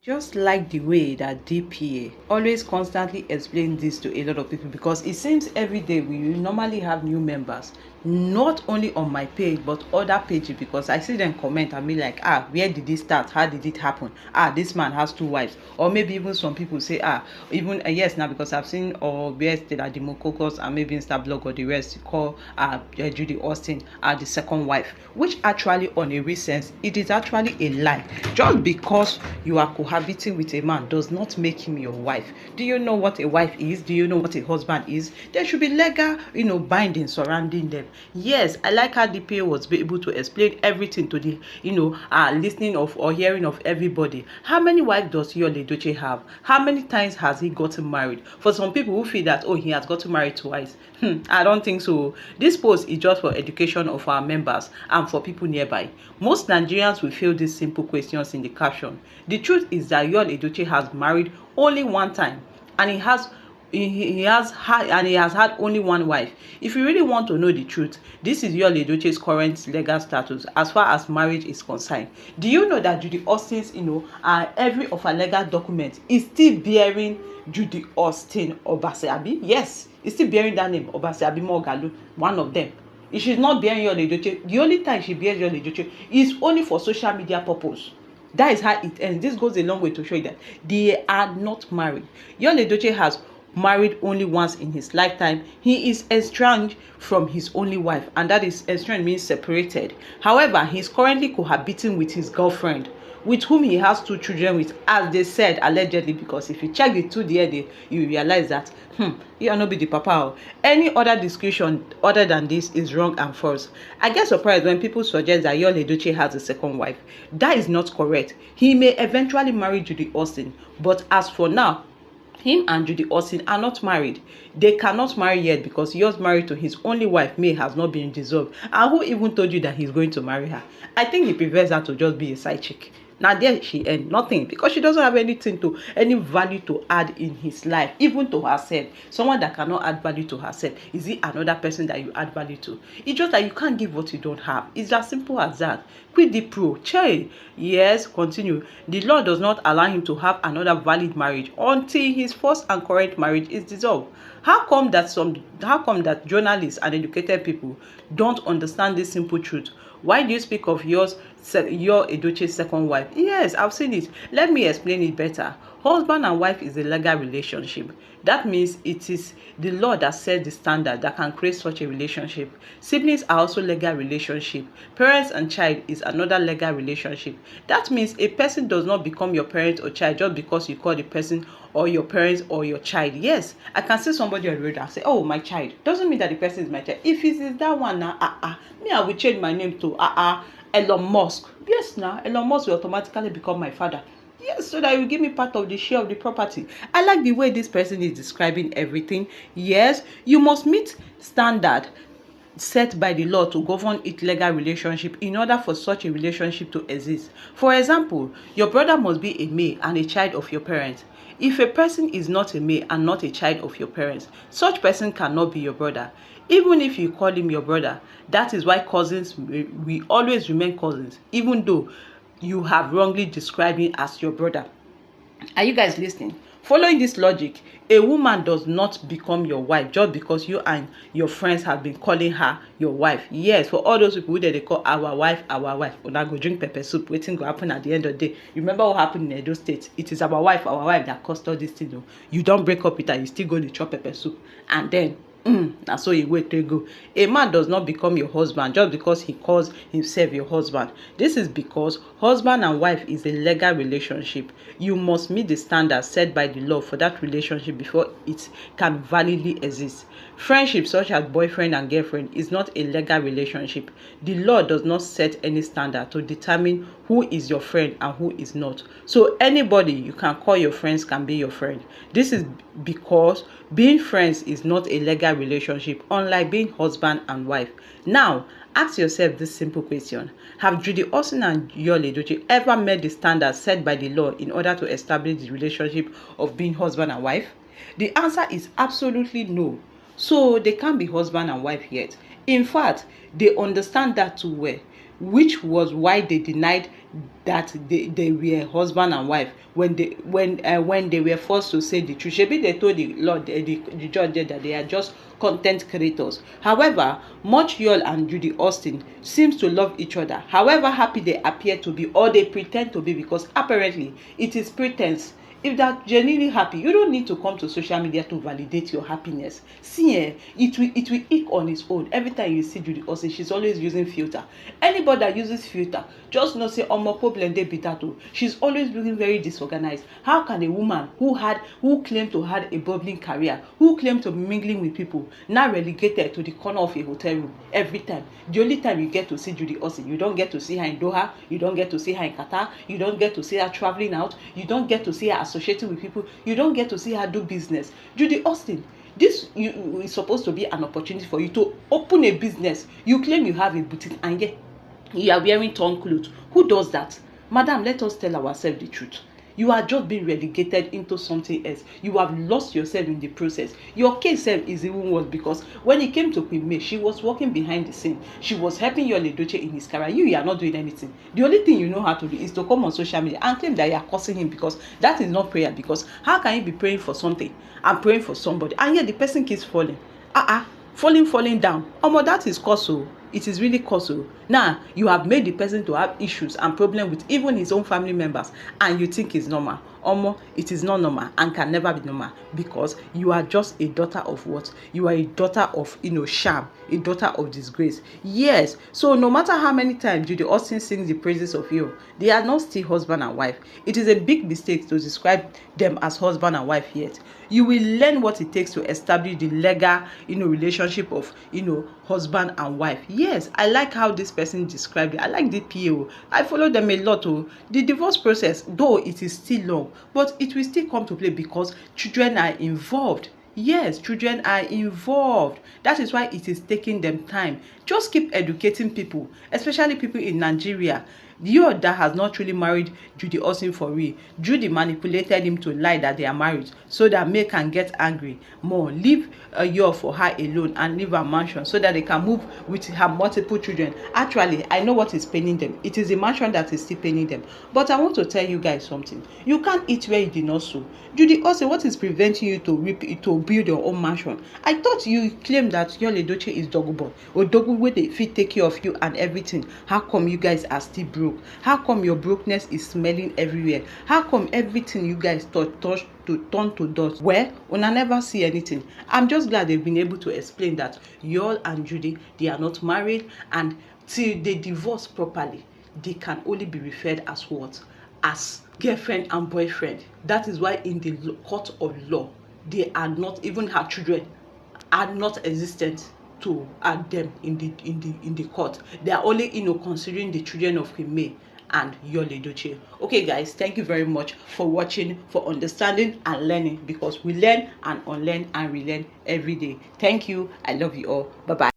Just like the way that DPA always constantly explain this to a lot of people, because it seems every day we normally have new members, not only on my page but other pages, because I see them comment and be like, where did this start, how did it happen, this man has two wives, or maybe even some people say, even yes, now because I've seen or where Stella Demococos and maybe Instablog or the rest call Judy Austin the second wife, which actually on a recent it is actually a lie. Just because you are cohabiting with a man does not make him your wife. Do you know what a wife is? Do you know what a husband is? There should be legal, binding surrounding them. Yes, I like how DPA was able to explain everything to the, listening of or hearing of everybody. How many wives does Yul Edochie have? How many times has he gotten married? For some people who feel that, he has gotten married twice. I don't think so. This post is just for education of our members and for people nearby. Most Nigerians will feel these simple questions in the caption. The truth is that Yul Edochie has married only one time, and he has had only one wife. If you really want to know the truth, this is Yul Edochie's current legal status as far as marriage is concerned. Do you know that Judy Austin's, every of her legal documents is still bearing Judy Austin Obasiabi? Yes, it's still bearing that name, Obasiabi Mogalu, one of them. If she's not bearing Yul Edochie, the only time she bears Yul Edochie is only for social media purpose. That is how it ends. This goes a long way to show you that they are not married. Yul Edochie has married only once in his lifetime. He is estranged from his only wife, and that is estranged means separated. However, he is currently cohabiting with his girlfriend, with whom he has two children with, as they said, allegedly, because if you check the two there, you realize that you are not be the papa. Any other description other than this is wrong and false. I get surprised when people suggest that Yul Edochie has a second wife. That is not correct. He may eventually marry Judy Austin, but as for now, him and Judy Austin are not married. They cannot marry yet because he was married to his only wife. May has not been dissolved. And who even told you that he's going to marry her? I think he prefers her to just be a side chick. Now there she earned nothing because she doesn't have any value to add in his life, even to herself. Someone that cannot add value to herself, is it another person that you add value to? It's just that you can't give what you don't have. It's as simple as that. Quid the pro, che. Yes, continue. The law does not allow him to have another valid marriage until his first and current marriage is dissolved. How come that journalists and educated people don't understand this simple truth? Why do you speak of Yul Edochie's second wife? Yes, I've seen it. Let me explain it better. Husband and wife is a legal relationship. That means it is the law that sets the standard that can create such a relationship. Siblings are also legal relationship. Parents and child is another legal relationship. That means a person does not become your parent or child just because you call the person or your parents or your child. Yes, I can see somebody on the road and say, oh, my child. Doesn't mean that the person is my child. If it is that one now, me, I will change my name to Elon Musk. Yes, now Elon Musk will automatically become my father. Yes, so that you give me part of the share of the property. I like the way this person is describing everything. Yes, you must meet standard set by the law to govern its legal relationship in order for such a relationship to exist. For example, your brother must be a male and a child of your parents. If a person is not a male and not a child of your parents, such person cannot be your brother. Even if you call him your brother, that is why cousins we always remain cousins, even though you have wrongly described him as your brother. Are you guys listening? Following this logic, a woman does not become your wife just because you and your friends have been calling her your wife. Yes, for all those people who they call our wife, una go drink pepper soup, wetin go happen at the end of the day. You remember what happened in Edo State? It is our wife that caused all this thing. You don't break up with her, you still go to chop pepper soup, and then na so you wait to go. A man does not become your husband just because he calls himself your husband. This is because husband and wife is a legal relationship. You must meet the standards set by the law for that relationship before it can validly exist. Friendship such as boyfriend and girlfriend is not a legal relationship. The law does not set any standard to determine who is your friend and who is not. So anybody you can call your friends can be your friend. This is because being friends is not a legal relationship, unlike being husband and wife. Now, ask yourself this simple question. Have Judy Austin and Yul Edochie ever met the standards set by the law in order to establish the relationship of being husband and wife? The answer is absolutely no. So they can't be husband and wife yet. In fact, they understand that too well, which was why they denied that they were husband and wife when they were forced to say the truth. Shebi they told the Lord, the judge there, that they are just content creators. However, much Yul and Judy Austin seems to love each other. However happy they appear to be, or they pretend to be, because apparently it is pretense. If they're genuinely happy, you don't need to come to social media to validate your happiness. See, it will eke on its own. Every time you see Judy Austin, she's always using filter. Anybody that uses filter, just know say omo problem dey be that o. She's always looking very disorganized. How can a woman who claimed to have a bubbling career, who claimed to be mingling with people, now relegated to the corner of a hotel room every time? The only time you get to see Judy Austin, you don't get to see her in Doha, you don't get to see her in Qatar, you don't get to see her traveling out, you don't get to see her associating with people, you don't get to see her do business. Judy Austin, this is supposed to be an opportunity for you to open a business. You claim you have a boutique and yet you are wearing torn clothes. Who does that? Madam, let us tell ourselves the truth. You are just being relegated into something else. You have lost yourself in the process. Your case is even worse, because when it came to Queen May, she was working behind the scene. She was helping Yul Edochie in his career. You are not doing anything. The only thing you know how to do is to come on social media and claim that you are cursing him, because that is not prayer. Because how can you be praying for something and praying for somebody, and yet the person keeps falling? Falling down. That is curse. It is really cause. Now you have made the person to have issues and problem with even his own family members, and you think it's normal. It is not normal and can never be normal, because you are just a daughter of what? You are a daughter of sham, a daughter of disgrace. Yes. So no matter how many times Judy Austin sings the praises of you, they are not still husband and wife. It is a big mistake to describe them as husband and wife yet. You will learn what it takes to establish the legal relationship of husband and wife. Yes, I like how this person described it. I like the PO. I follow them a lot. The divorce process, though it is still long, but it will still come to play because children are involved. Yes, children are involved. That is why it is taking them time. Just keep educating people, especially people in Nigeria. You that has not really married Judy Austin for real. Judy manipulated him to lie that they are married so that May can get angry more. Leave a year for her alone and leave her mansion so that they can move with her multiple children. Actually, I know what is paining them. It is the mansion that is still paining them. But I want to tell you guys something. You can't eat where you did not sow. Judy Austin, what is preventing you to build your own mansion? I thought you claimed that Yul Edochie is Dogobo, or Dogo wey dey fit take care of you and everything. How come you guys are still broke? How come your brokenness is smelling everywhere? How come everything you guys touch to turn to dust? Well, una never see anything. I'm just glad they've been able to explain that Yul and Judy, they are not married, and till they divorce properly, they can only be referred as what? As girlfriend and boyfriend. That is why in the court of law, they are not, even her children are not existent to add them in the court. They are only considering the children of Queen May and Yul Edochie. Okay guys, thank you very much for watching, for understanding and learning, because we learn and unlearn and relearn every day. Thank you. I love you all. Bye bye.